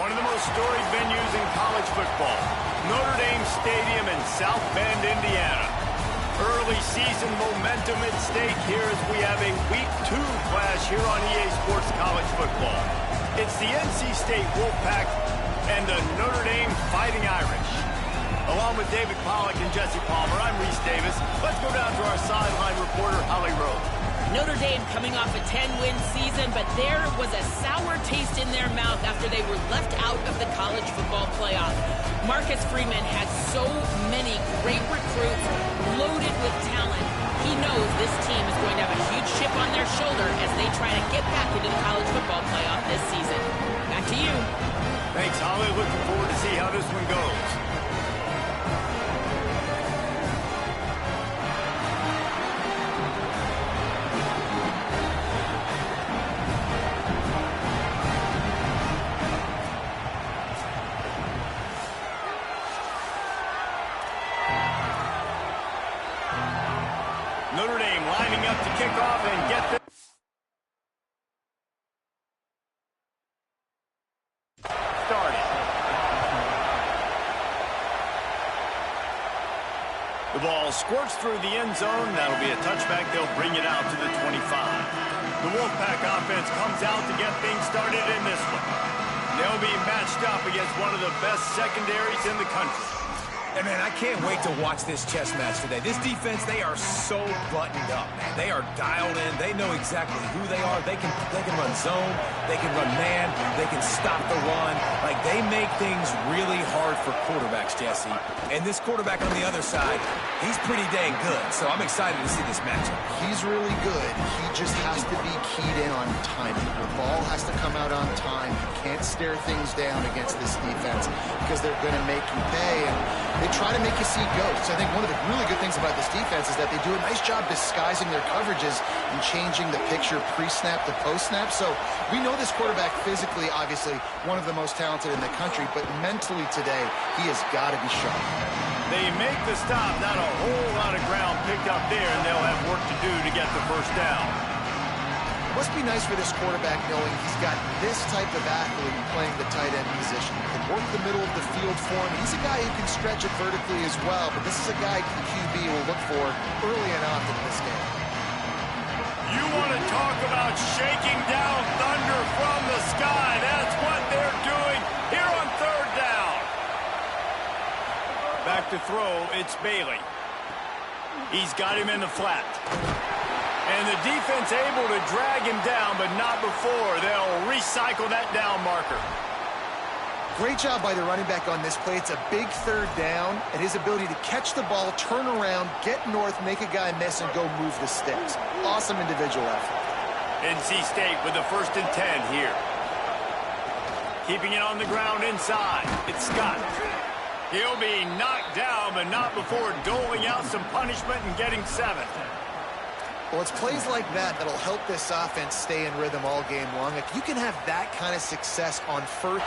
one of the most storied venues in college football, Notre Dame Stadium in South Bend, Indiana. Early season momentum at stake here as we have a Week 2 clash here on EA Sports College Football. It's the NC State Wolfpack and the Notre Dame Fighting Irish. Along with David Pollack and Jesse Palmer, I'm Reese Davis. Let's go down to our sideline reporter, Holly Rowe. Notre Dame coming off a 10-win season, but there was a sour taste in their mouth after they were left out of the college football playoff. Marcus Freeman had so many great recruits loaded with talent. He knows this team is going to have a huge chip on their shoulder as they try to get back into the college football playoff this season. Back to you. Thanks, Holly. Looking forward to see how this one goes. Notre Dame lining up to kick off and get this started. The ball squirts through the end zone. That'll be a touchback. They'll bring it out to the 25. The Wolfpack offense comes out to get things started in this one. They'll be matched up against one of the best secondaries in the country. And, man, I can't wait to watch this chess match today. This defense, they are so buttoned up, man. They are dialed in. They know exactly who they are. They can run zone. They can run man. They can stop the run. Like, they make things really hard for quarterbacks, Jesse. And this quarterback on the other side, he's pretty dang good. So I'm excited to see this matchup. He's really good. He just has to be keyed in on timing. The ball has to come out on time. You can't stare things down against this defense because they're going to make you pay. And they try to make you see ghosts. I think one of the really good things about this defense is that they do a nice job disguising their coverages and changing the picture pre-snap to post-snap. So we know this quarterback physically, obviously, one of the most talented in the country, but mentally today, he has got to be sharp. They make the stop. Not a whole lot of ground picked up there, and they'll have work to do to get the first down. It must be nice for this quarterback knowing he's got this type of athlete playing the tight end position. He can work the middle of the field for him. He's a guy who can stretch it vertically as well, but this is a guy the QB will look for early and often in this game. You want to talk about shaking down thunder from the sky. That's what they're doing here on third down. Back to throw, it's Bailey. He's got him in the flat. And the defense able to drag him down, but not before. They'll recycle that down marker. Great job by the running back on this play. It's a big third down, and his ability to catch the ball, turn around, get north, make a guy miss, and go move the sticks. Awesome individual effort. NC State with the 1st and 10 here. Keeping it on the ground inside. It's Scott. He'll be knocked down, but not before doling out some punishment and getting 7. Well, it's plays like that that'll help this offense stay in rhythm all game long. If you can have that kind of success on first.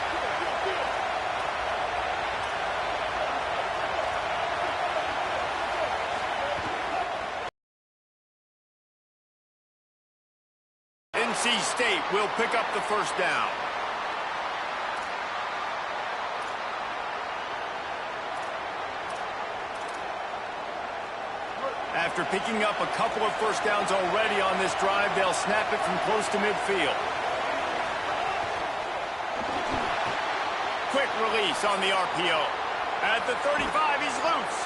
NC State will pick up the first down. After picking up a couple of first downs already on this drive, they'll snap it from close to midfield. Quick release on the RPO. At the 35, he's loose.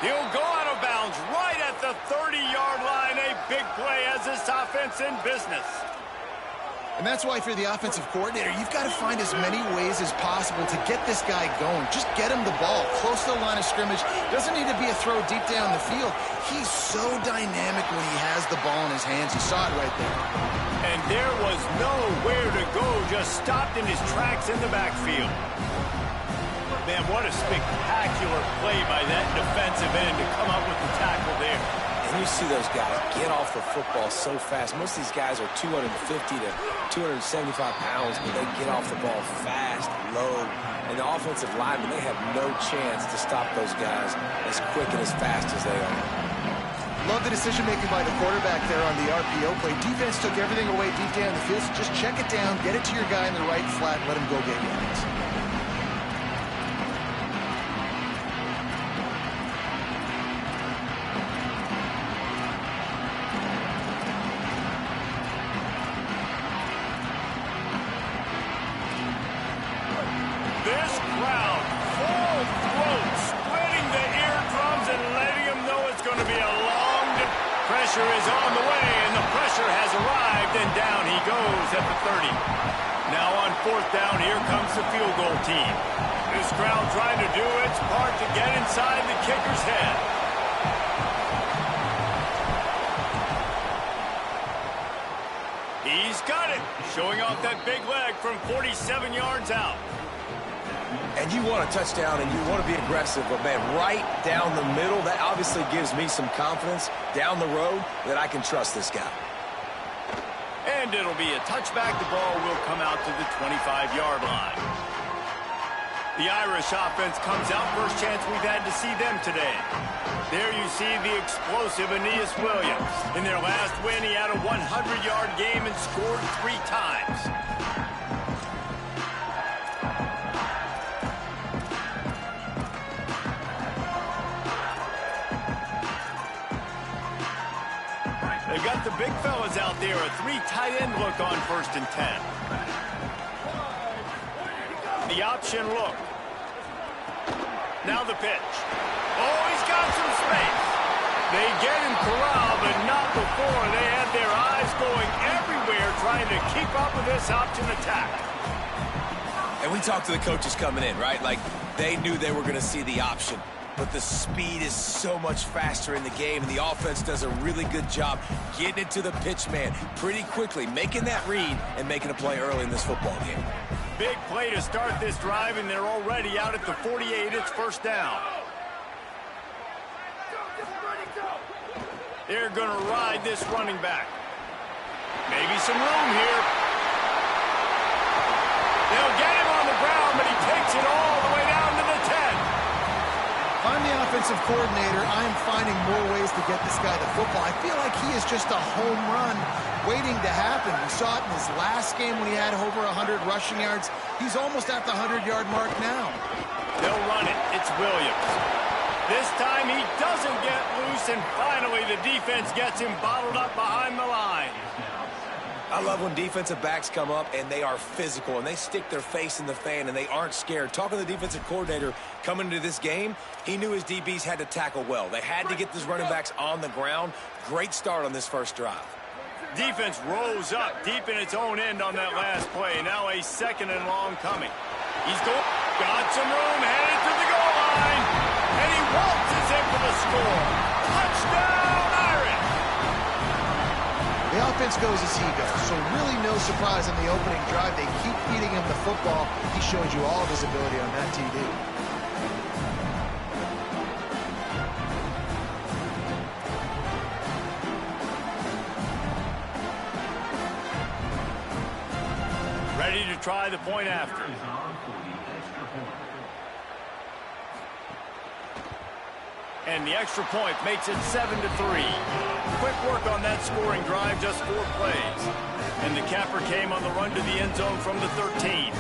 He'll go out of bounds right at the 30-yard line. A big play as this offense in business. And that's why if you're the offensive coordinator, you've got to find as many ways as possible to get this guy going. Just get him the ball close to the line of scrimmage. Doesn't need to be a throw deep down the field. He's so dynamic when he has the ball in his hands. You saw it right there. And there was nowhere to go, just stopped in his tracks in the backfield. Man, what a spectacular play by that defensive end to come up with the tackle there. And you see those guys get off the football so fast. Most of these guys are 250 to 275 pounds, but they get off the ball fast, low. And the offensive linemen, they have no chance to stop those guys as quick and as fast as they are. Love the decision-making by the quarterback there on the RPO play. Defense took everything away deep down the field, so just check it down, get it to your guy in the right flat, let him go get yards. pressure is on the way, and the pressure has arrived, and down he goes at the 30. Now on fourth down, here comes the field goal team. This crowd trying to do its part to get inside the kicker's head. He's got it, showing off that big leg from 47 yards out. And you want a touchdown and you want to be aggressive, but man, right down the middle, that obviously gives me some confidence down the road that I can trust this guy. And it'll be a touchback. The ball will come out to the 25-yard line. The Irish offense comes out. First chance we've had to see them today. There you see the explosive Aeneas Williams. In their last win, he had a 100-yard game and scored 3 times. They've got the big fellas out there. A 3 tight end look on 1st and 10. The option look. Now the pitch. Oh, he's got some space. They get him corralled, but not before. They had their eyes going everywhere trying to keep up with this option attack. And we talked to the coaches coming in, right? Like, they knew they were going to see the option. But the speed is so much faster in the game, and the offense does a really good job getting it to the pitch man pretty quickly, making that read and making a play early in this football game. Big play to start this drive, and they're already out at the 48. It's first down. They're going to ride this running back. Maybe some room here. They'll get him on the ground, but he takes it all the way down to the 10. I'm the offensive coordinator. I am finding more ways to get this guy the football. I feel like he is just a home run waiting to happen. We saw it in his last game when he had over 100 rushing yards. He's almost at the 100-yard mark now. They'll run it. It's Williams. This time he doesn't get loose, and finally the defense gets him bottled up behind the line. I love when defensive backs come up and they are physical and they stick their face in the fan and they aren't scared. Talking to the defensive coordinator coming into this game, he knew his DBs had to tackle well. They had to get these running backs on the ground. Great start on this first drive. Defense rose up deep in its own end on that last play. Now a 2nd and long coming. He's got some room, headed to the goal line, and he waltzes in for the score. Touchdown, Irish! The offense goes as he goes, so really no surprise on the opening drive. They keep feeding him the football. He showed you all of his ability on that TD. Ready to try the point after. And the extra point makes it 7-3. Quick work on that scoring drive, just 4 plays. And the capper came on the run to the end zone from the 13.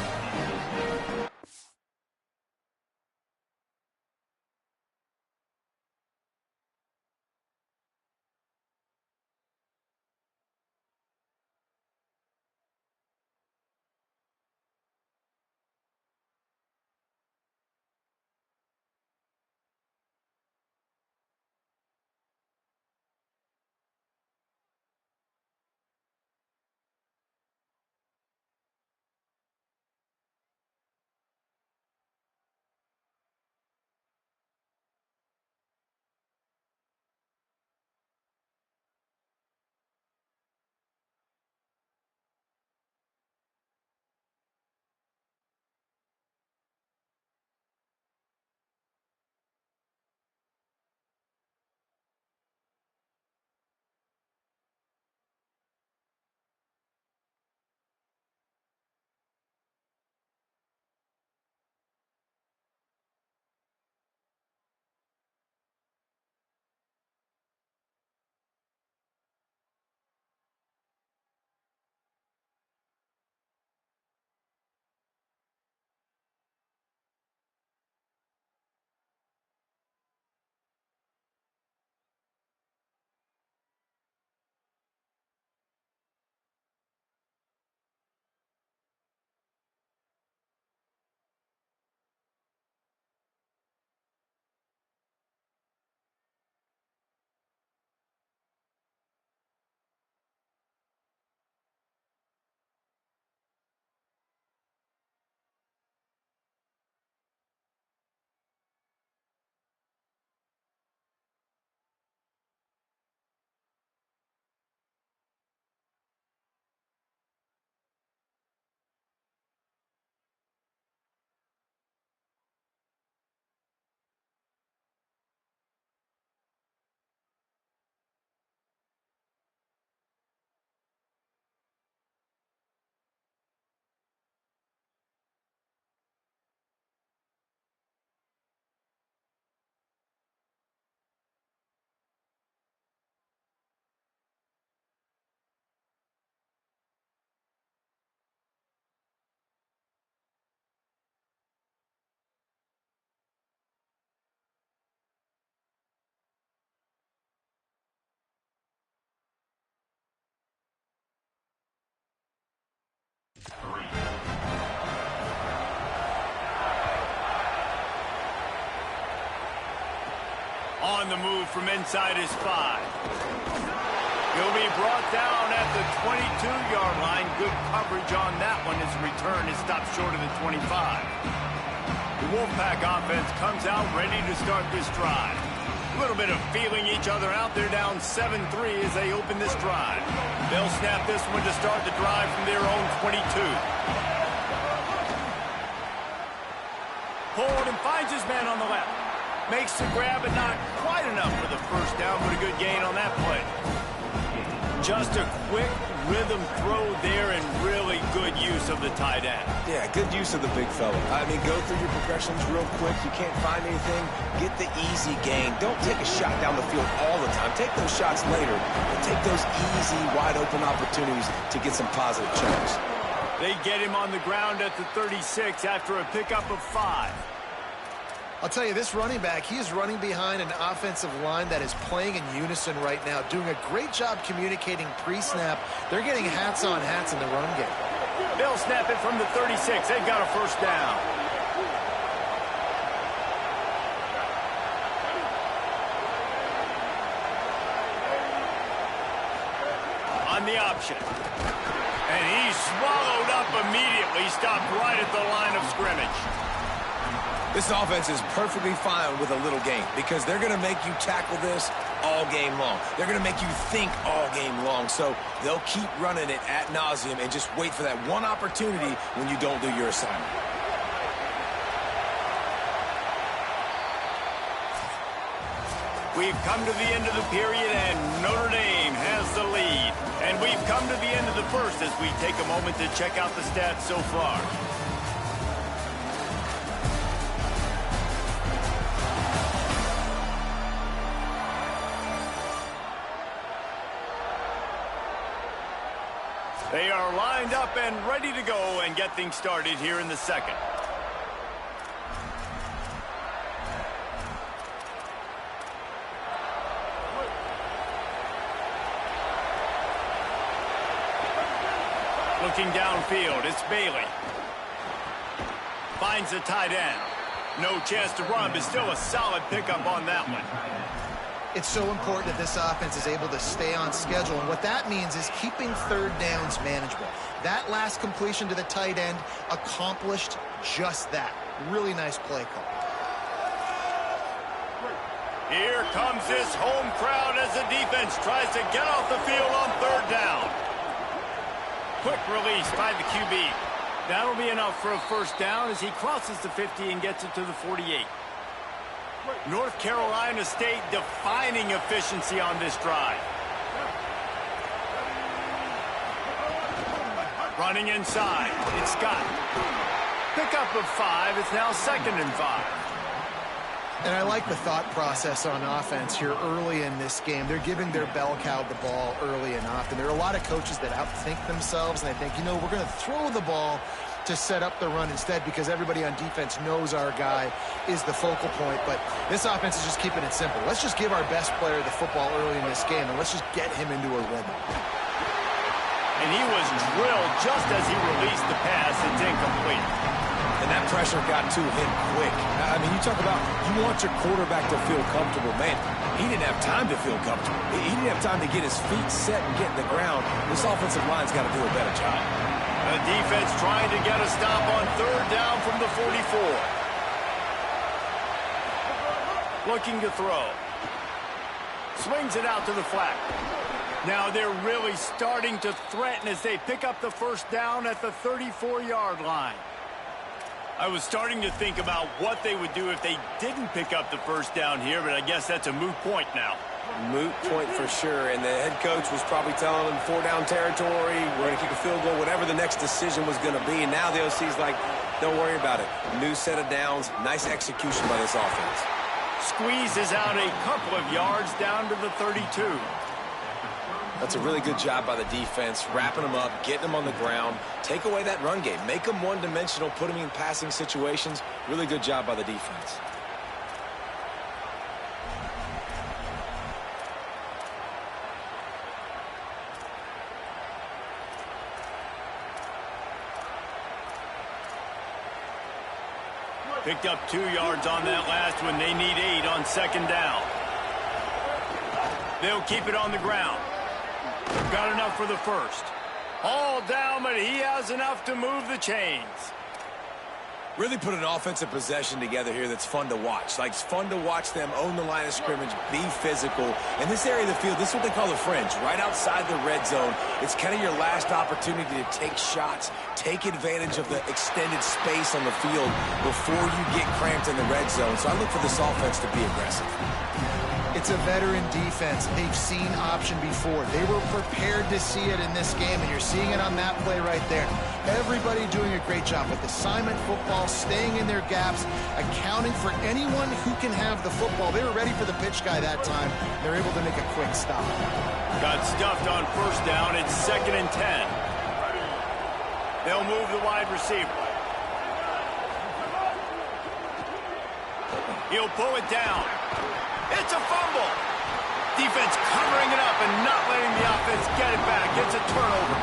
On the move from inside his 5. He'll be brought down at the 22-yard line. Good coverage on that one. His return is stopped short of the 25. The Wolfpack offense comes out ready to start this drive. A little bit of feeling each other out. They're down 7-3 as they open this drive. They'll snap this one to start the drive from their own 22. Forward and finds his man on the left. Makes the grab, but not quite enough for the first down, but a good gain on that play. Just a quick rhythm throw there and really good use of the tight end. Yeah, good use of the big fella. I mean, go through your progressions real quick. You can't find anything. Get the easy gain. Don't take a shot down the field all the time. Take those shots later, but take those easy, wide-open opportunities to get some positive chunks. They get him on the ground at the 36 after a pickup of 5. I'll tell you, this running back, he is running behind an offensive line that is playing in unison right now, doing a great job communicating pre-snap. They're getting hats on hats in the run game. They'll snap it from the 36. They've got a first down. On the option. And he's swallowed up immediately, stopped right at the line of scrimmage. This offense is perfectly fine with a little gain because they're going to make you tackle this all game long. They're going to make you think all game long. So they'll keep running it ad nauseum and just wait for that one opportunity when you don't do your assignment. We've come to the end of the period, and Notre Dame has the lead. And we've come to the end of the first as we take a moment to check out the stats so far. They are lined up and ready to go and get things started here in the second. Looking downfield, it's Bailey. Finds the tight end. No chance to run, but still a solid pickup on that one. It's so important that this offense is able to stay on schedule, and what that means is keeping third downs manageable. That last completion to the tight end accomplished just that. Really nice play call. Here comes this home crowd as the defense tries to get off the field on third down. Quick release by the QB. That'll be enough for a first down as he crosses the 50 and gets it to the 48. North Carolina State defining efficiency on this drive. Running inside, it's Scott. Pickup of 5, it's now 2nd and 5. And I like the thought process on offense here early in this game. They're giving their bell cow the ball early and often. There are a lot of coaches that outthink themselves, and they think, you know, we're going to throw the ball to set up the run instead because everybody on defense knows our guy is the focal point. But this offense is just keeping it simple. Let's just give our best player the football early in this game, and let's just get him into a rhythm. And he was drilled just as he released the pass. It's incomplete. And that pressure got to him quick. I mean, you talk about you want your quarterback to feel comfortable. Man, he didn't have time to feel comfortable. He didn't have time to get his feet set and get in the ground. This offensive line's got to do a better job. The defense trying to get a stop on third down from the 44. Looking to throw. Swings it out to the flat. Now they're really starting to threaten as they pick up the first down at the 34-yard line. I was starting to think about what they would do if they didn't pick up the first down here, but I guess that's a moot point now. Moot point for sure, and the head coach was probably telling them 4-down territory, we're going to kick a field goal, whatever the next decision was going to be, and now the OC's like, don't worry about it. New set of downs, nice execution by this offense. Squeezes out a couple of yards down to the 32. That's a really good job by the defense, wrapping them up, getting them on the ground, take away that run game, make them one-dimensional, put them in passing situations. Really good job by the defense. Picked up 2 yards on that last one. They need 8 on 2nd down. They'll keep it on the ground. Got enough for the first. All down, but he has enough to move the chains. Really put an offensive possession together here that's fun to watch. Like, it's fun to watch them own the line of scrimmage, be physical. In this area of the field, this is what they call the fringe, right outside the red zone. It's kind of your last opportunity to take shots, take advantage of the extended space on the field before you get cramped in the red zone. So I look for this offense to be aggressive. It's a veteran defense. They've seen option before. They were prepared to see it in this game, and you're seeing it on that play right there. Everybody doing a great job with assignment football, staying in their gaps, accounting for anyone who can have the football. They were ready for the pitch guy that time. They're able to make a quick stop. Got stuffed on first down. It's 2nd and 10. They'll move the wide receiver. He'll pull it down. It's a fumble. Defense covering it up and not letting the offense get it back. It's a turnover.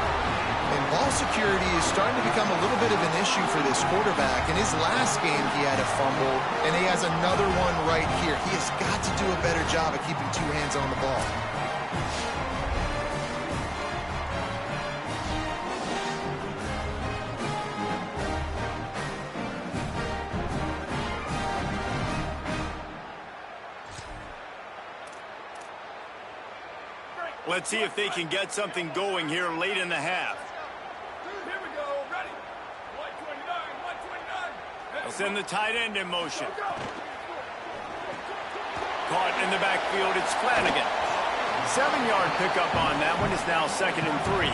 And ball security is starting to become a little bit of an issue for this quarterback. In his last game, he had a fumble, and he has another one right here. He has got to do a better job of keeping two hands on the ball. Let's see if they can get something going here late in the half. Here we go. Ready. 129, 129. They'll send the tight end in motion. Caught in the backfield, it's Flanagan. 7-yard pickup on that one. It's now 2nd and 3.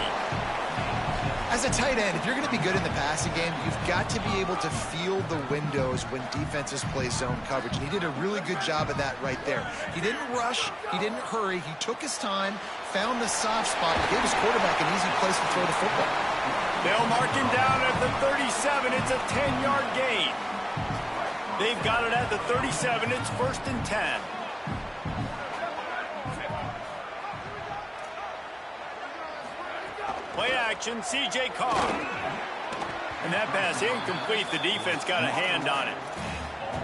As a tight end, if you're going to be good in the passing game, you've got to be able to feel the windows when defenses play zone coverage. And he did a really good job of that right there. He didn't rush. He didn't hurry. He took his time, found the soft spot, and gave his quarterback an easy place to throw the football. They'll mark him down at the 37. It's a 10-yard gain. They've got it at the 37. It's 1st and 10. Play action, C.J. Carr. And that pass incomplete. The defense got a hand on it.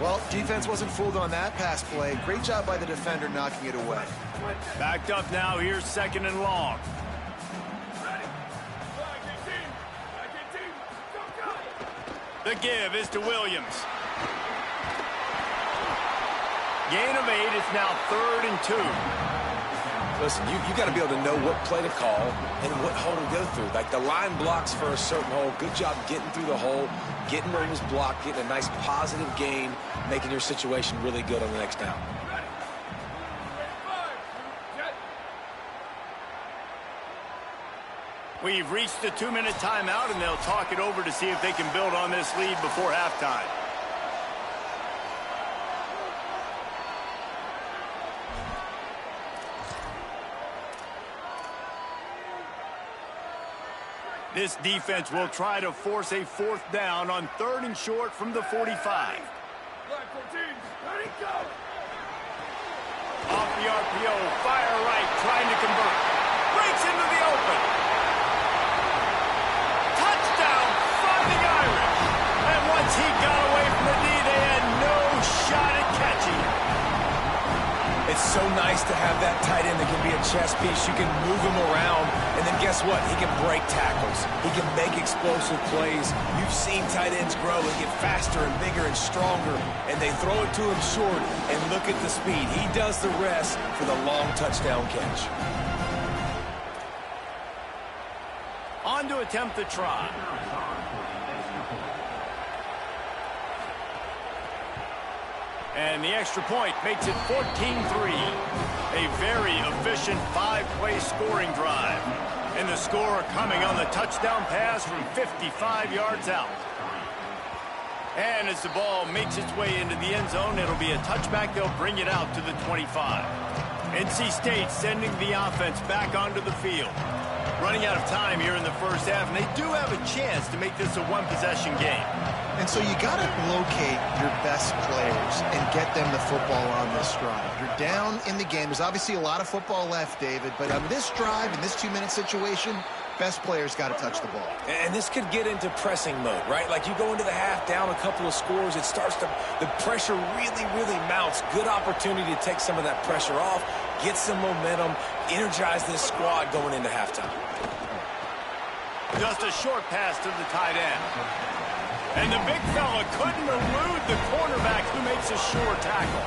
Well, defense wasn't fooled on that pass play. Great job by the defender knocking it away. Backed up now. Here's 2nd and long. The give is to Williams. Gain of 8. It's now 3rd and 2. Listen, you got to be able to know what play to call and what hole to go through. Like, the line blocks for a certain hole. Good job getting through the hole, getting where it was blocked, getting a nice positive gain, making your situation really good on the next down. We've reached the 2-minute timeout, and they'll talk it over to see if they can build on this lead before halftime. This defense will try to force a 4th down on 3rd and short from the 45. Black 14, ready, go! Off the RPO, fire right, trying to convert. Breaks into the open. Touchdown, Fighting Irish. And once he got away from the D, they had no shot at catching him. It's so nice to have that tight end that can be a chess piece. You can move him around, and then guess what? He can break tackles. He can make explosive plays. You've seen tight ends grow and get faster and bigger and stronger, and they throw it to him short, and look at the speed. He does the rest for the long touchdown catch. On to attempt the try. And the extra point makes it 14-3. A very efficient 5-play scoring drive. And the score coming on the touchdown pass from 55 yards out. And as the ball makes its way into the end zone, it'll be a touchback. They'll bring it out to the 25. NC State sending the offense back onto the field. Running out of time here in the first half, and they do have a chance to make this a one-possession game. And so you got to locate your best players and get them the football on this drive. You're down in the game. There's obviously a lot of football left, David, but on this drive, in this 2-minute situation, best players got to touch the ball. And this could get into pressing mode, right? Like you go into the half, down a couple of scores, it starts to, the pressure really mounts. Good opportunity to take some of that pressure off, get some momentum, energize this squad going into halftime. Just a short pass to the tight end. And the big fella couldn't elude the cornerback who makes a sure tackle.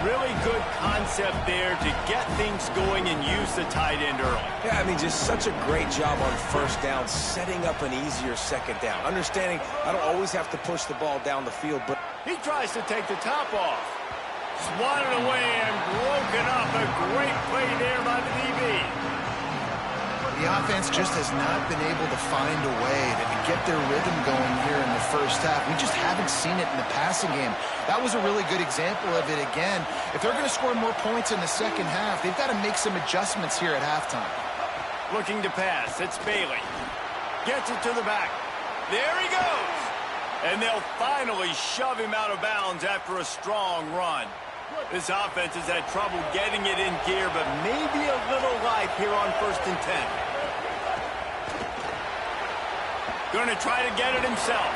Really good concept there to get things going and use the tight end early. Yeah, I mean, just such a great job on first down, setting up an easier second down. Understanding I don't always have to push the ball down the field, but he tries to take the top off. Swatted away and broken up. A great play there by the DB. The offense just has not been able to find a way to get their rhythm going here in the first half. We just haven't seen it in the passing game. That was a really good example of it again. If they're going to score more points in the second half, they've got to make some adjustments here at halftime. Looking to pass. It's Bailey. Gets it to the back. There he goes. And they'll finally shove him out of bounds after a strong run. This offense has had trouble getting it in gear, but maybe a little life here on 1st and 10. Going to try to get it himself.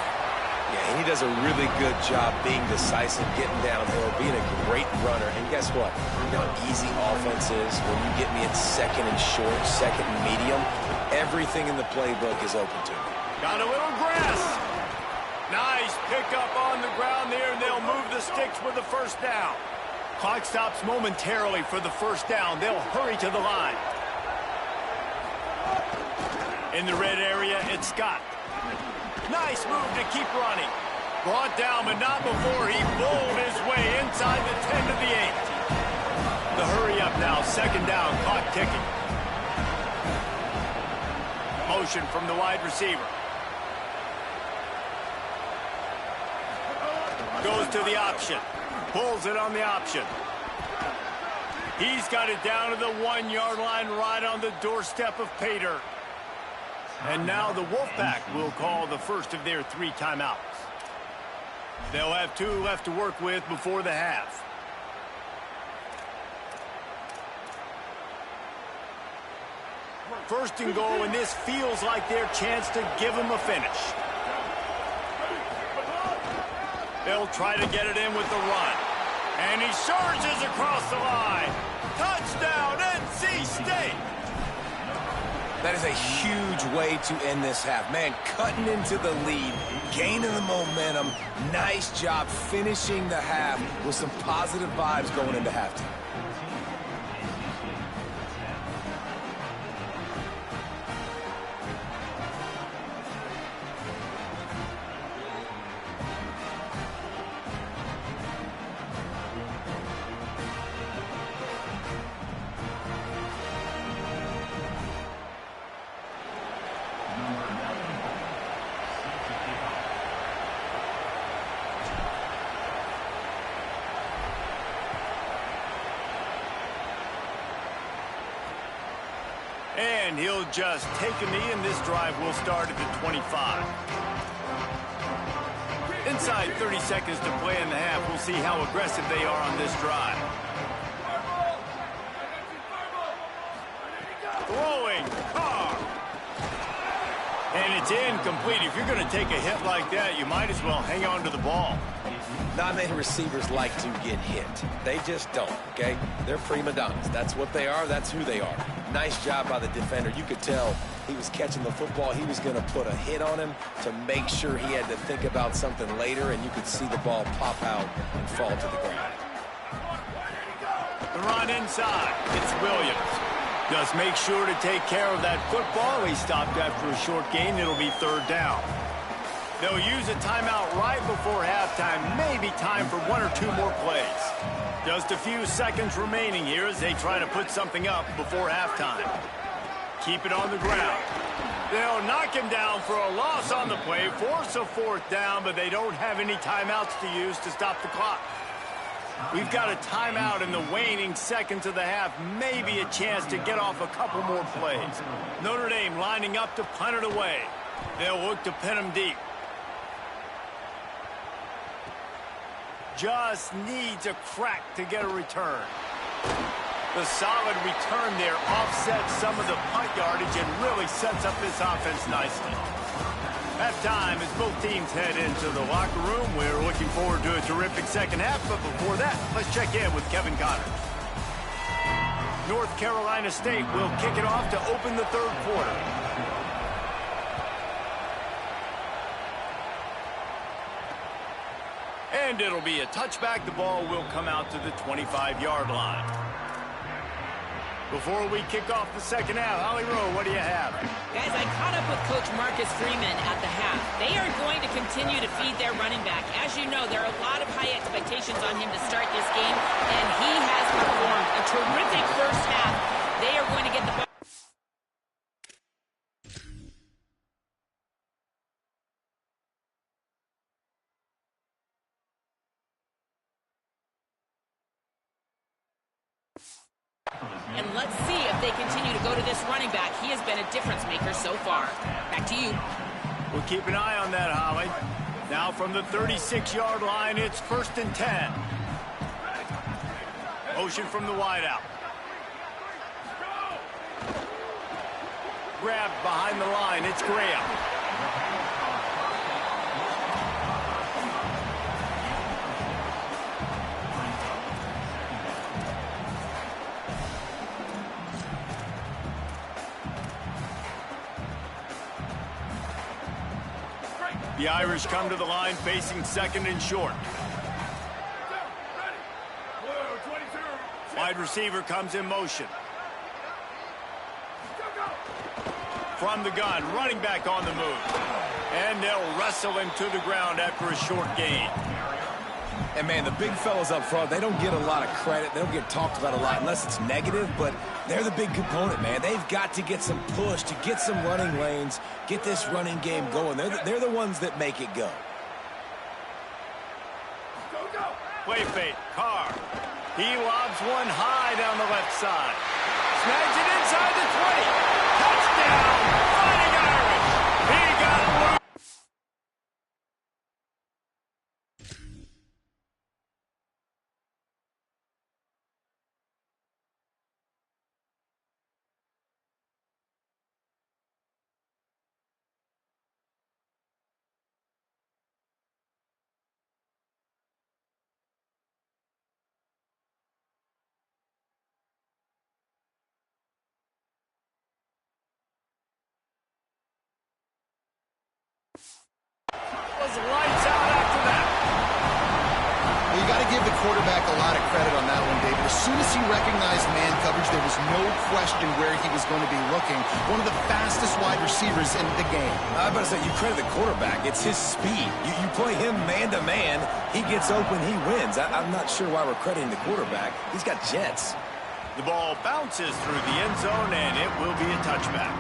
yeah, and he does a really good job being decisive, getting downhill, being a great runner. And guess what? You know how easy offense is when you get me in second and short, second and medium. Everything in the playbook is open to me. Got a little grass. Nice pickup on the ground there, and they'll move the sticks with the first down. Clock stops momentarily for the first down. They'll hurry to the line. In the red area, it's Scott. Nice move to keep running. Brought down, but not before he bowled his way inside the 10 to the 8. The hurry up now, second down, clock ticking. Motion from the wide receiver. Goes to the option. Pulls it on the option. He's got it down to the 1-yard line right on the doorstep of Pater. And now the Wolfpack will call the first of their 3 timeouts. They'll have 2 left to work with before the half. First and goal, and this feels like their chance to give them a finish. They'll try to get it in with the run. And he surges across the line. Touchdown, NC State! That is a huge way to end this half. Man, cutting into the lead, gaining the momentum. Nice job finishing the half with some positive vibes going into halftime. And he'll just take a knee, and this drive will start at the 25. Inside 30 seconds to play in the half. We'll see how aggressive they are on this drive. Throwing. Carr. And it's incomplete. If you're going to take a hit like that, you might as well hang on to the ball. Not many receivers like to get hit. They just don't, okay? They're prima donnas. That's what they are. That's who they are. Nice job by the defender. You could tell he was catching the football. He was going to put a hit on him to make sure he had to think about something later, and you could see the ball pop out and fall to the ground. The run inside. It's Williams. Just make sure to take care of that football. He stopped after a short gain. It'll be third down. They'll use a timeout right before halftime. Maybe time for 1 or 2 more plays. Just a few seconds remaining here as they try to put something up before halftime. Keep it on the ground. They'll knock him down for a loss on the play, force a 4th down, but they don't have any timeouts to use to stop the clock. We've got a timeout in the waning seconds of the half, maybe a chance to get off a couple more plays. Notre Dame lining up to punt it away. They'll look to pin him deep. just needs a crack to get a return. The solid return there offsets some of the punt yardage and really sets up this offense nicely. Halftime as both teams head into the locker room. We're looking forward to a terrific second half, but before that, let's check in with Kevin Connors. North Carolina State will kick it off to open the third quarter. And it'll be a touchback. The ball will come out to the 25-yard line. Before we kick off the second half, Holly Rowe, what do you have? Guys, I caught up with Coach Marcus Freeman at the half. They are going to continue to feed their running back. As you know, there are a lot of high expectations on him to start this game, and he has performed a terrific first half. They are going to get the ball. And let's see if they continue to go to this running back. He has been a difference maker so far. Back to you. We'll keep an eye on that, Holly. Now from the 36-yard line, it's 1st and 10. Motion from the wideout. Grabbed behind the line, it's Graham. The Irish come to the line facing 2nd and short. Wide receiver comes in motion. From the gun, running back on the move. And they'll wrestle him to the ground after a short gain. And, man, the big fellas up front, they don't get a lot of credit. They don't get talked about a lot unless it's negative, but they're the big component, man. They've got to get some push, to get some running lanes, get this running game going. They're the ones that make it go. Play fake, Carr. He lobs one high down the left side. Snags it inside the 20. Touchdown, Fighting Irish. He got it loose. Was lights out after that. Well, you got to give the quarterback a lot of credit on that one, David. As soon as he recognized man coverage, there was no question where he was going to be looking. One of the fastest wide receivers in the game. I was about to say, you credit the quarterback. It's his speed. You play him man-to-man, he gets open, he wins. I'm not sure why we're crediting the quarterback. He's got jets. The ball bounces through the end zone, and it will be a touchback.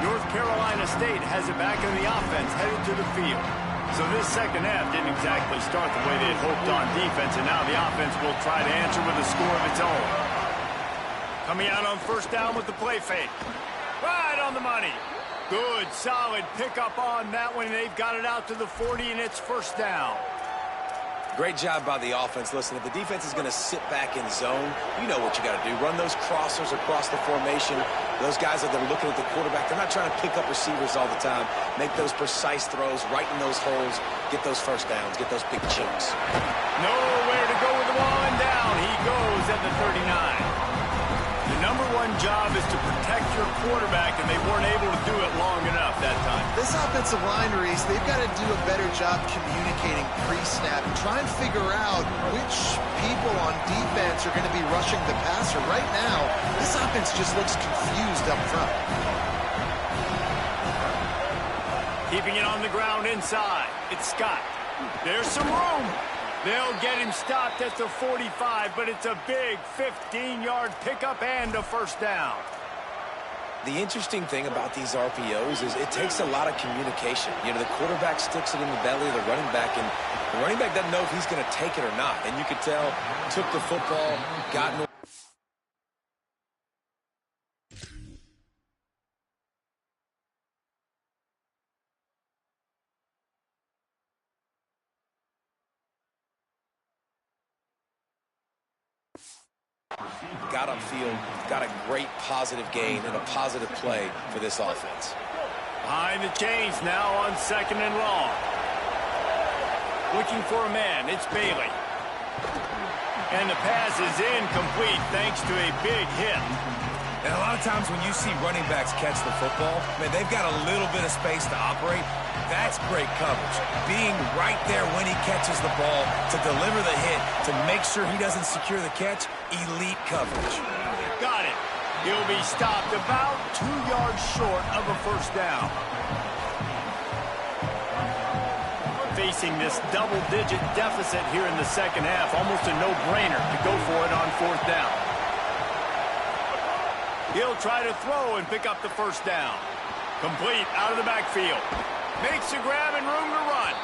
North Carolina State has it back in the offense, headed to the field. So this second half didn't exactly start the way they had hoped on defense, and now the offense will try to answer with a score of its own. Coming out on 1st down with the play fake. Right on the money. Good, solid pickup on that one. They've got it out to the 40, and it's 1st down. Great job by the offense. Listen, if the defense is going to sit back in zone, you know what you got to do. Run those crossers across the formation. Those guys that are looking at the quarterback, they're not trying to pick up receivers all the time. Make those precise throws, right in those holes, get those 1st downs, get those big chunks. Nowhere to go with the ball, and down he goes at the 39. The #1 job is to protect your quarterback, and they weren't able to do it long enough that time. This offensive line, Reese, they've got to do a better job communicating pre-snap and try and figure out which people on defense are going to be rushing the passer. Right now, this offense just looks confused up front. Keeping it on the ground inside. It's Scott. There's some room. They'll get him stopped at the 45, but it's a big 15-yard pickup and a 1st down. The interesting thing about these RPOs is it takes a lot of communication. You know, the quarterback sticks it in the belly of the running back, and the running back doesn't know if he's going to take it or not. And you could tell, took the football, got no Got upfield, got a great positive gain and a positive play for this offense. Behind the chains now on 2nd and long. Looking for a man, it's Bailey. And the pass is incomplete thanks to a big hit. And a lot of times when you see running backs catch the football, man, they've got a little bit of space to operate. That's great coverage. Being right there when he catches the ball to deliver the hit, to make sure he doesn't secure the catch, elite coverage. Got it. He'll be stopped about 2 yards short of a first down. Facing this double-digit deficit here in the second half, almost a no-brainer to go for it on 4th down. He'll try to throw and pick up the first down. Complete out of the backfield. Makes a grab and room to run.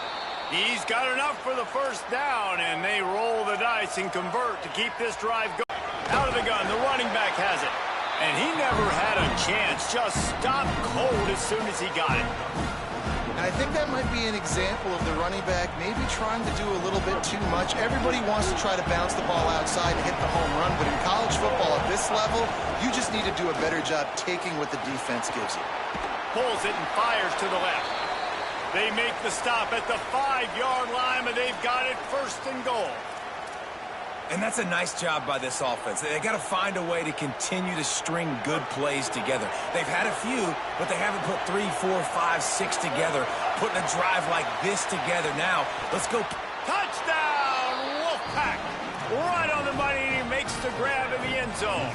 He's got enough for the first down, and they roll the dice and convert to keep this drive going. Out of the gun, the running back has it. And he never had a chance, just stopped cold as soon as he got it. And I think that might be an example of the running back maybe trying to do a little bit too much. Everybody wants to try to bounce the ball outside and hit the home run, but in college football at this level, you just need to do a better job taking what the defense gives you. Pulls it and fires to the left. They make the stop at the 5-yard line, but they've got it 1st and goal. And that's a nice job by this offense. They've got to find a way to continue to string good plays together. They've had a few, but they haven't put 3, 4, 5, 6 together, putting a drive like this together. Now, let's go. Touchdown, Wolfpack! Right on the money, and he makes the grab in the end zone.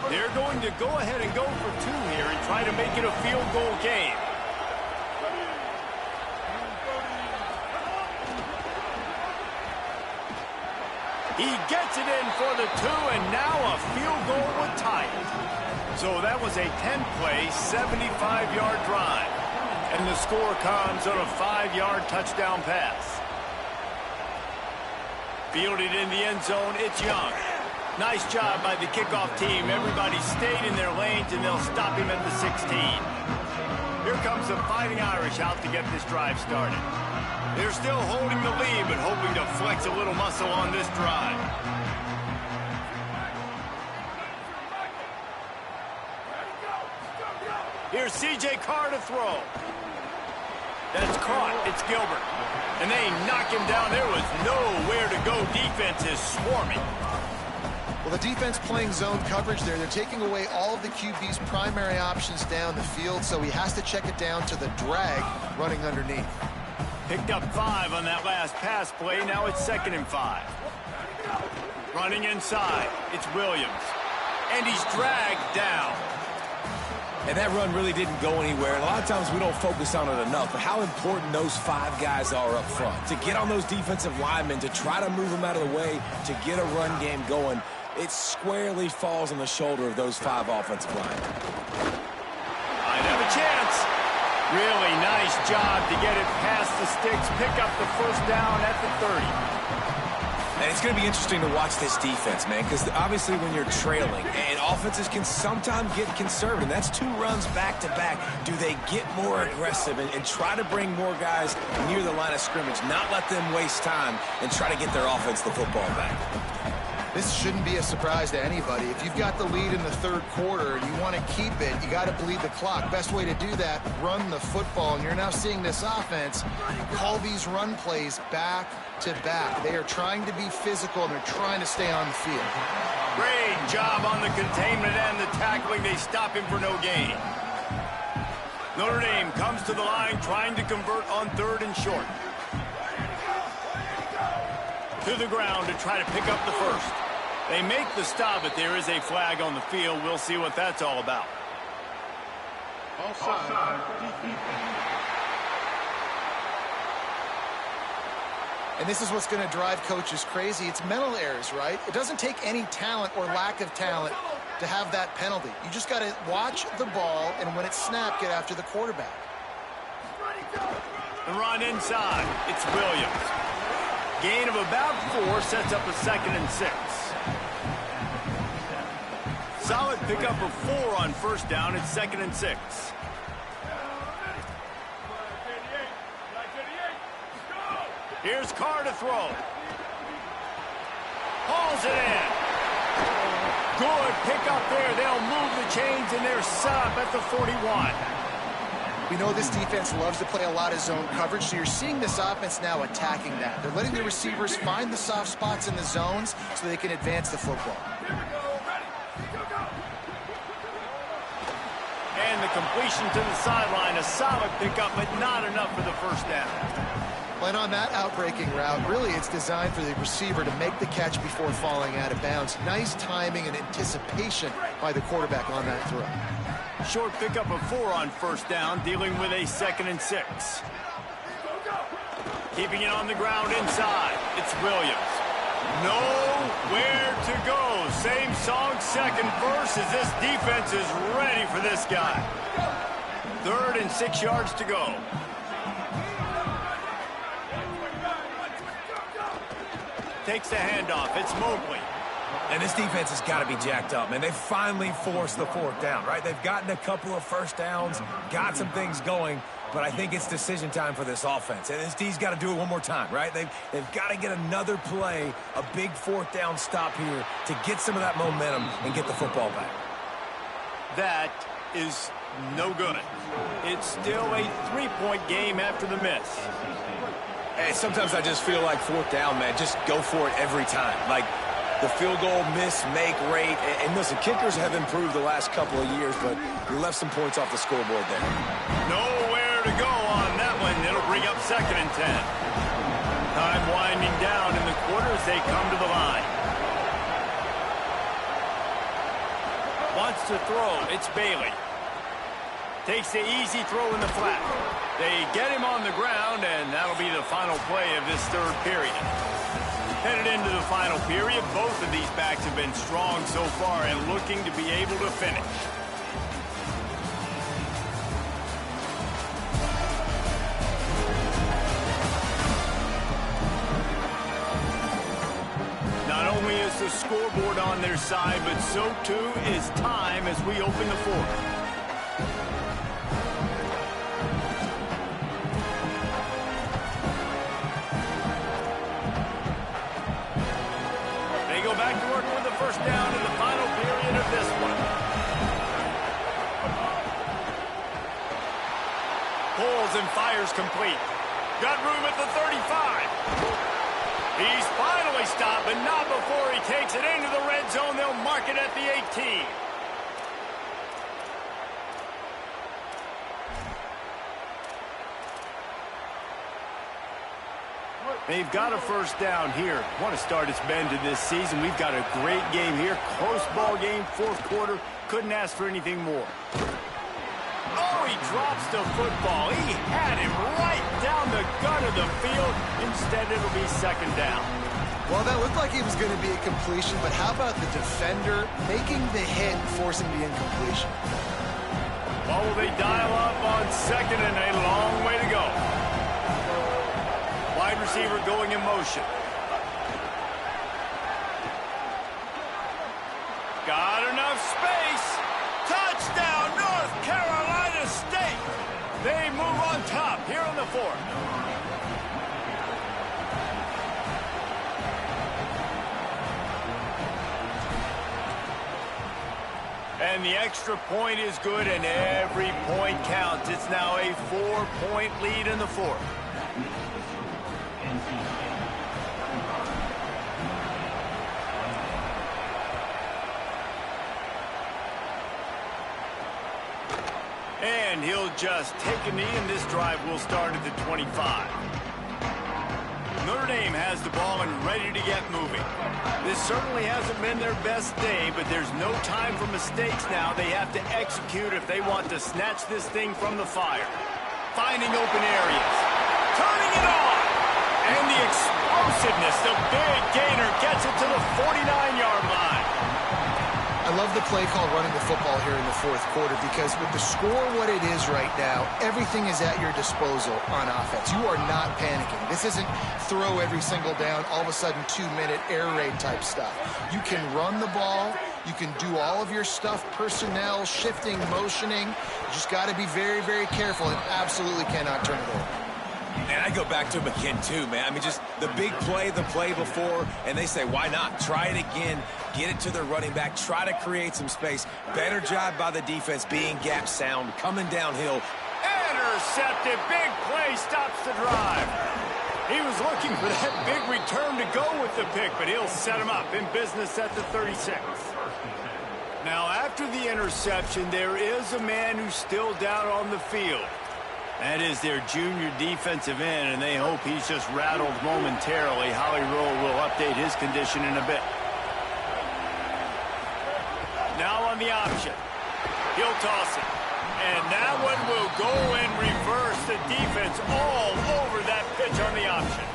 They're going to go ahead and go for 2 here and try to make it a field goal game. He gets it in for the 2, and now a field goal would tie it. So that was a 10-play, 75-yard drive. And the score comes on a 5-yard touchdown pass. Fielded in the end zone, it's Young. Nice job by the kickoff team. Everybody stayed in their lanes, and they'll stop him at the 16. Here comes the Fighting Irish out to get this drive started. They're still holding the lead, but hoping to flex a little muscle on this drive. Here's C.J. Carr to throw. That's caught. It's Gilbert. And they knock him down. There was nowhere to go. Defense is swarming. Well, the defense playing zone coverage there. They're taking away all of the QB's primary options down the field, so he has to check it down to the drag running underneath. Picked up 5 on that last pass play. Now it's 2nd and 5. Running inside. It's Williams. And he's dragged down. And that run really didn't go anywhere. And a lot of times we don't focus on it enough, but how important those 5 guys are up front. To get on those defensive linemen, to try to move them out of the way, to get a run game going, it squarely falls on the shoulder of those 5 offensive linemen. Might have a chance. Really nice job to get it past the sticks, pick up the first down at the 30. And it's going to be interesting to watch this defense, man, because obviously when you're trailing, and offenses can sometimes get conservative. That's 2 runs back-to-back. Do they get more aggressive and try to bring more guys near the line of scrimmage, not let them waste time, and try to get their offense the football back? This shouldn't be a surprise to anybody. If you've got the lead in the 3rd quarter and you want to keep it, you got to bleed the clock. Best way to do that, run the football. And you're now seeing this offense call these run plays back to back. They are trying to be physical, and they're trying to stay on the field. Great job on the containment and the tackling. They stop him for no gain. Notre Dame comes to the line trying to convert on 3rd and short. To the ground to try to pick up the first. They make the stop, but there is a flag on the field. We'll see what that's all about. And this is what's going to drive coaches crazy. It's mental errors, right? It doesn't take any talent or lack of talent to have that penalty. You just got to watch the ball, and when it's snapped, get after the quarterback. The run inside. It's Williams. Gain of about 4 sets up a 2nd and 6. Solid pickup of 4 on first down. It's 2nd and 6. Here's Carr to throw. Hauls it in. Good pick up there. They'll move the chains, and they're set up at the 41. We know this defense loves to play a lot of zone coverage, so you're seeing this offense now attacking that. They're letting the receivers find the soft spots in the zones so they can advance the football. And the completion to the sideline, a solid pickup, but not enough for the first down. And on that outbreaking route, really it's designed for the receiver to make the catch before falling out of bounds. Nice timing and anticipation by the quarterback on that throw. Short pickup of 4 on first down, dealing with a 2nd and 6. Keeping it on the ground inside. It's Williams. Nowhere to go. Same song, second verse, as this defense is ready for this guy. 3rd and 6 yards to go. Takes the handoff. It's Mobley. And this defense has got to be jacked up, man. They finally forced the 4th down, right? They've gotten a couple of first downs, got some things going, but I think it's decision time for this offense. And this D's got to do it one more time, right? They've got to get another play, a big 4th down stop here to get some of that momentum and get the football back. That is no good. It's still a 3-point game after the miss. Hey, sometimes I just feel like 4th down, man. Just go for it every time. Like, the field goal miss-make rate. And listen, kickers have improved the last couple of years, but you left some points off the scoreboard there. Nowhere to go on that one. It'll bring up 2nd and 10. Time winding down in the quarter as they come to the line. Wants to throw. It's Bailey. Takes the easy throw in the flat. They get him on the ground, and that'll be the final play of this 3rd period. Headed into the final period, both of these backs have been strong so far and looking to be able to finish. Not only is the scoreboard on their side, but so too is time as we open the 4th. Back to work with the first down in the final period of this one. Pulls and fires complete. Got room at the 35. He's finally stopped, but not before he takes it into the red zone. They'll mark it at the 18. They've got a first down here. What a start it's been to this season. We've got a great game here. Close ball game, 4th quarter. Couldn't ask for anything more. Oh, he drops the football. He had him right down the gut of the field. Instead, it'll be 2nd down. Well, that looked like it was going to be a completion, but how about the defender making the hit and forcing the incompletion? What will they dial up on 2nd and a long way to go? Wide receiver going in motion. Got enough space. Touchdown, North Carolina State. They move on top here on the 4th. And the extra point is good, and every point counts. It's now a 4-point lead in the 4th. And he'll just take a knee, and this drive will start at the 25. Notre Dame has the ball and ready to get moving. This certainly hasn't been their best day, but there's no time for mistakes now. They have to execute if they want to snatch this thing from the fire. Finding open areas. Turning it on. And the explosiveness, the big gainer gets it to the 49-yard line. I love the play call running the football here in the 4th quarter because with the score what it is right now, everything is at your disposal on offense. You are not panicking. This isn't throw every single down, all of a sudden 2-minute air raid type stuff. You can run the ball. You can do all of your stuff, personnel, shifting, motioning. You just got to be very, very careful and absolutely cannot turn it over. And I go back to him again, too, man. I mean, just the big play, the play before, and they say, why not? Try it again, get it to their running back, try to create some space. Better job by the defense being gap sound, coming downhill. Intercepted, big play, stops the drive. He was looking for that big return to go with the pick, but he'll set him up in business at the 36. Now, after the interception, there is a man who's still down on the field. That is their junior defensive end, and they hope he's just rattled momentarily. Howie Rowe will update his condition in a bit. Now on the option. He'll toss it. And that one will go and reverse the defense all over that pitch on the option.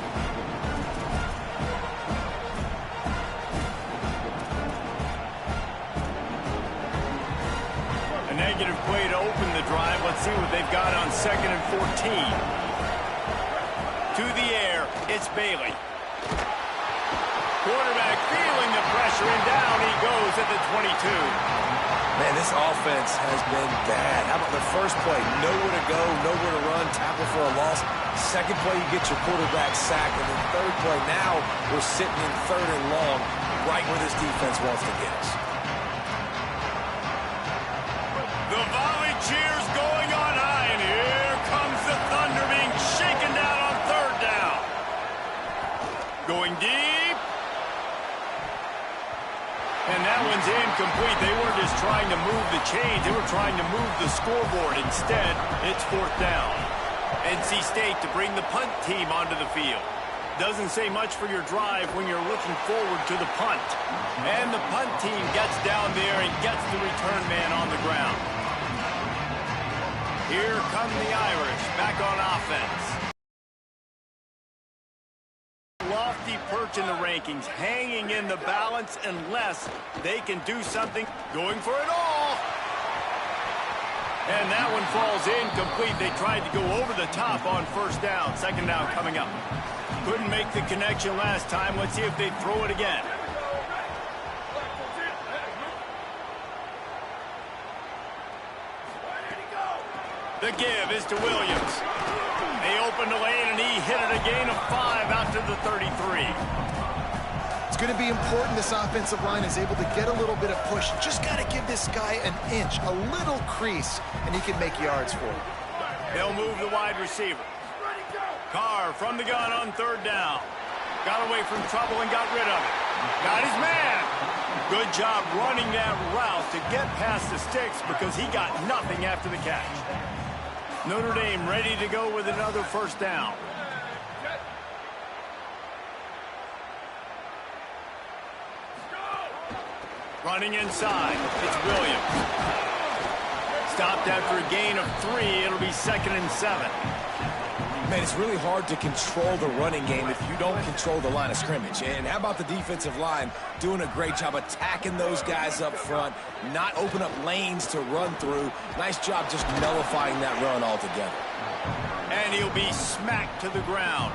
A negative play to open the drive. Let's see what they've got on 2nd and 14. To the air, it's Bailey. Quarterback feeling the pressure, and down he goes at the 22. Man, this offense has been bad. How about the first play? Nowhere to go, nowhere to run, tackle for a loss. Second play, you get your quarterback sacked. And then third play, now we're sitting in 3rd and long, right where this defense wants to get us. The volley cheers going on high, and here comes the Thunder being shaken down on 3rd down. Going deep. And that one's incomplete. They weren't just trying to move the chains. They were trying to move the scoreboard. Instead, it's 4th down. NC State to bring the punt team onto the field. Doesn't say much for your drive when you're looking forward to the punt. And the punt team gets down there and gets the return man on the ground. Here come the Irish back on offense. Lofty perch in the rankings, hanging in the balance unless they can do something. Going for it all. And that one falls incomplete. They tried to go over the top on 1st down. 2nd down coming up. Couldn't make the connection last time. Let's see if they throw it again. The give is to Williams. They opened the lane, and he hit it a gain of 5 out to the 33. It's going to be important this offensive line is able to get a little bit of push. Just got to give this guy an inch, a little crease, and he can make yards for it. They'll move the wide receiver. Carr from the gun on 3rd down. Got away from trouble and got rid of it. Got his man. Good job running that route to get past the sticks because he got nothing after the catch. Notre Dame ready to go with another 1st down. Running inside, it's Williams. Stopped after a gain of 3. It'll be 2nd and 7. Man, it's really hard to control the running game if you don't control the line of scrimmage. And how about the defensive line doing a great job attacking those guys up front, not open up lanes to run through. Nice job just nullifying that run altogether. And he'll be smacked to the ground.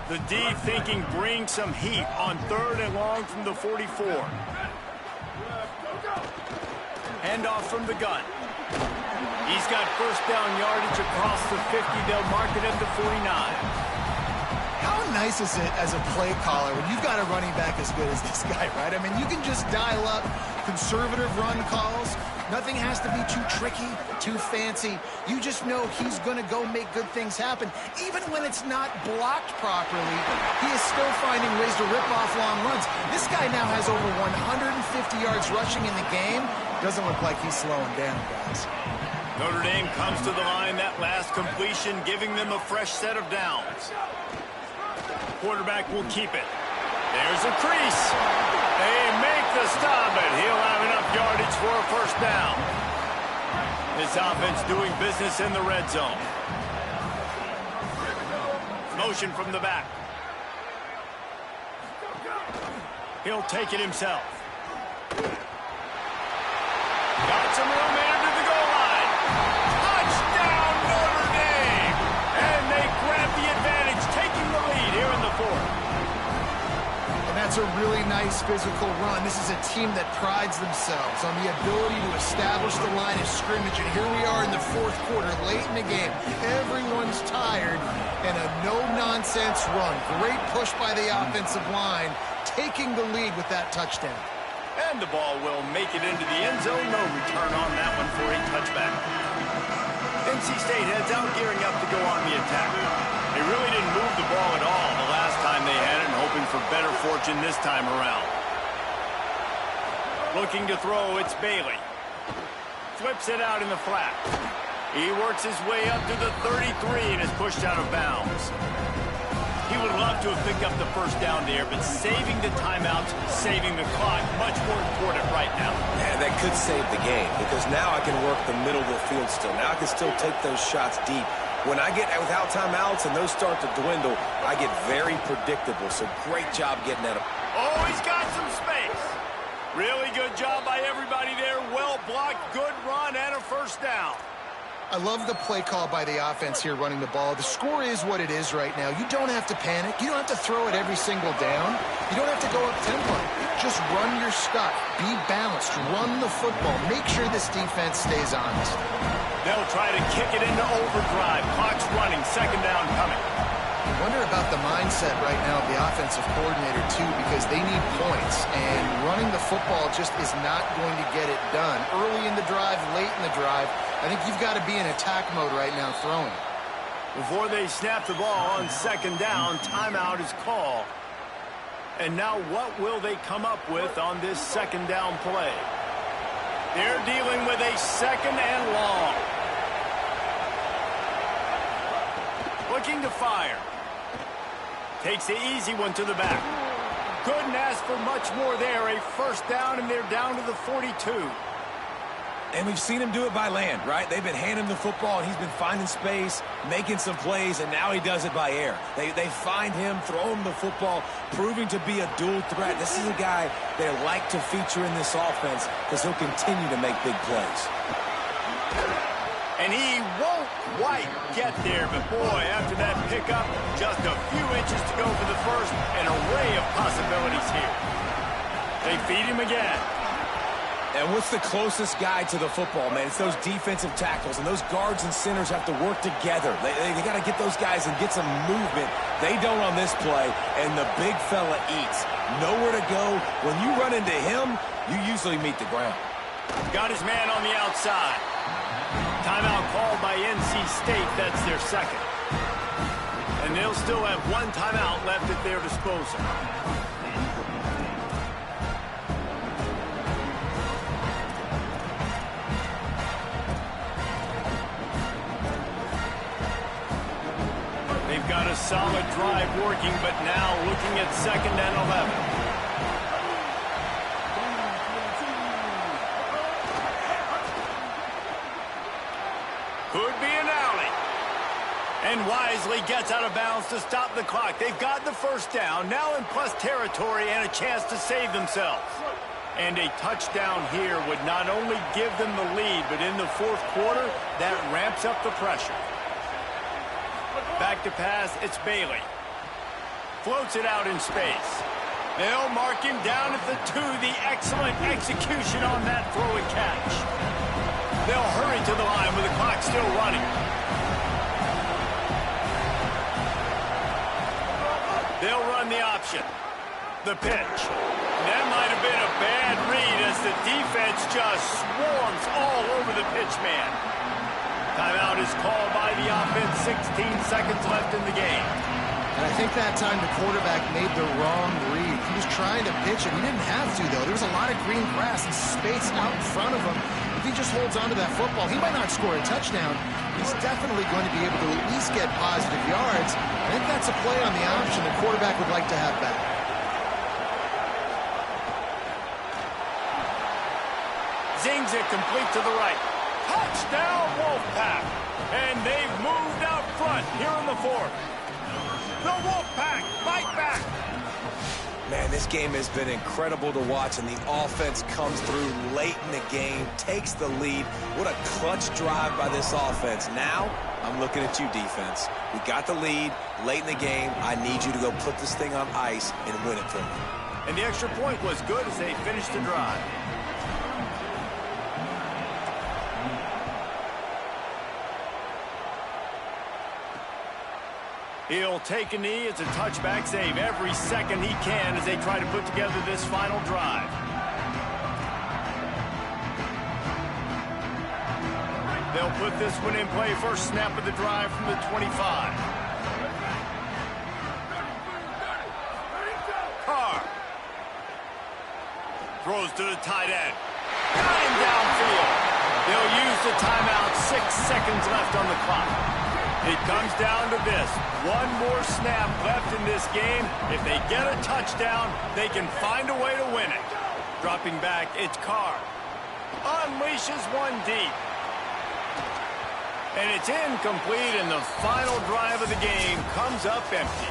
The D thinking bring some heat on 3rd and long from the 44. Handoff from the gun. He's got 1st down yardage across the 50. They'll mark it at the 49. How nice is it as a play caller when you've got a running back as good as this guy, right? I mean, you can just dial up conservative run calls. Nothing has to be too tricky, too fancy. You just know he's going to go make good things happen. Even when it's not blocked properly, he is still finding ways to rip off long runs. This guy now has over 150 yards rushing in the game. Doesn't look like he's slowing down, guys. Notre Dame comes to the line. That last completion giving them a fresh set of downs. Quarterback will keep it. There's a crease. They make the stop, but he'll have enough yardage for a 1st down. This offense doing business in the red zone. Motion from the back. He'll take it himself. Got some room into the goal line. Touchdown, Notre Dame! And they grab the advantage, taking the lead here in the 4th. And that's a really nice this physical run. This is a team that prides themselves on the ability to establish the line of scrimmage. And here we are in the fourth quarter, late in the game. Everyone's tired, and a no-nonsense run. Great push by the offensive line, taking the lead with that touchdown. And the ball will make it into the end zone. No return on that one for a touchback. NC State heads out, gearing up to go on the attack. They really didn't move the ball at all the last time they had it, and hoping for better fortune this time around. Looking to throw, it's Bailey. Flips it out in the flat. He works his way up to the 33 and is pushed out of bounds. He would love to have picked up the first down there, but saving the timeouts, saving the clock, much more important right now. Man, that could save the game, because now I can work the middle of the field still. Now I can still take those shots deep. When I get without timeouts and those start to dwindle, I get very predictable. So great job getting at him. Oh, he's got some space. Really good job by everybody there. Well blocked, good run, and a first down. I love the play call by the offense here running the ball. The score is what it is right now. You don't have to panic. You don't have to throw it every single down. You don't have to go up tempo. Just run your stuff. Be balanced. Run the football. Make sure this defense stays honest. They'll try to kick it into overdrive. Clock's running. Second down coming. I wonder about the mindset right now of the offensive coordinator, too, because they need points, and running the football just is not going to get it done. Early in the drive, late in the drive, I think you've got to be in attack mode right now throwing. Before they snap the ball on second down, timeout is called. And now what will they come up with on this second down play? They're dealing with a second and long. Looking to fire. Takes the easy one to the back. Couldn't ask for much more there. A first down, and they're down to the 42. And we've seen him do it by land, right? They've been handing him the football, and he's been finding space, making some plays, and now he does it by air. They find him, throw him the football, proving to be a dual threat. This is a guy they like to feature in this offense because he'll continue to make big plays. And he won't quite get there, but boy, after that pickup, just a few inches to go for the first. An array of possibilities here. They feed him again. And what's the closest guy to the football, man? It's those defensive tackles, and those guards and centers have to work together. They got to get those guys and get some movement. They don't on this play, and the big fella eats. Nowhere to go. When you run into him, you usually meet the ground. Got his man on the outside. Timeout called by NC State. That's their second. And they'll still have one timeout left at their disposal. They've got a solid drive working, but now looking at second and 11. Could be an alley. And wisely gets out of bounds to stop the clock. They've got the first down, now in plus territory and a chance to save themselves. And a touchdown here would not only give them the lead, but in the fourth quarter, that ramps up the pressure. Back to pass, it's Bailey. Floats it out in space. They'll mark him down at the 2. The excellent execution on that throw and catch. They'll hurry to the line with the clock still running. They'll run the option. The pitch. That might have been a bad read as the defense just swarms all over the pitch man. Timeout is called by the offense. 16 seconds left in the game. And I think that time the quarterback made the wrong read. He was trying to pitch it. He didn't have to, though. There was a lot of green grass and space out in front of him. If he just holds on to that football, he might not score a touchdown. He's definitely going to be able to at least get positive yards. I think that's a play on the option the quarterback would like to have back. Zings it complete to the right. Touchdown, Wolfpack. And they've moved out front here in the fourth. The Wolfpack fight back. Man, this game has been incredible to watch, and the offense comes through late in the game, takes the lead. What a clutch drive by this offense. Now, I'm looking at you, defense. We got the lead late in the game. I need you to go put this thing on ice and win it for me. And the extra point was good as they finished the drive. He'll take a knee as a touchback save every second he can as they try to put together this final drive. They'll put this one in play first snap of the drive from the 25. Carr throws to the tight end. Got him downfield. They'll use the timeout. 6 seconds left on the clock. It comes down to this. One more snap left in this game. If they get a touchdown, they can find a way to win it. Dropping back, it's Carr. Unleashes one deep. And it's incomplete, and the final drive of the game comes up empty.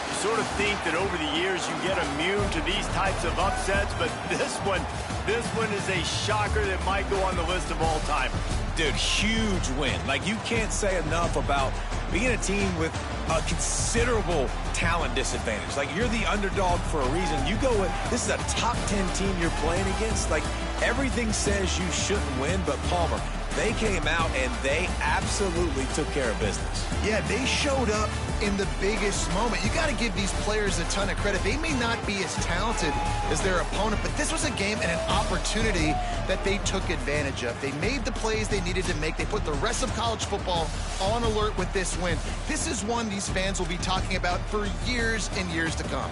You sort of think that over the years you get immune to these types of upsets, but this one is a shocker that might go on the list of all time. Dude, huge win. Like, you can't say enough about being a team with a considerable talent disadvantage. Like, you're the underdog for a reason. You go with, this is a top 10 team you're playing against. Like, everything says you shouldn't win, but Palmer, they came out and they absolutely took care of business. Yeah, they showed up in the biggest moment. You got to give these players a ton of credit. They may not be as talented as their opponent, but this was a game and an opportunity that they took advantage of. They made the plays they needed to make. They put the rest of college football on alert with this win. This is one these fans will be talking about for years and years to come.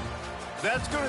That's going to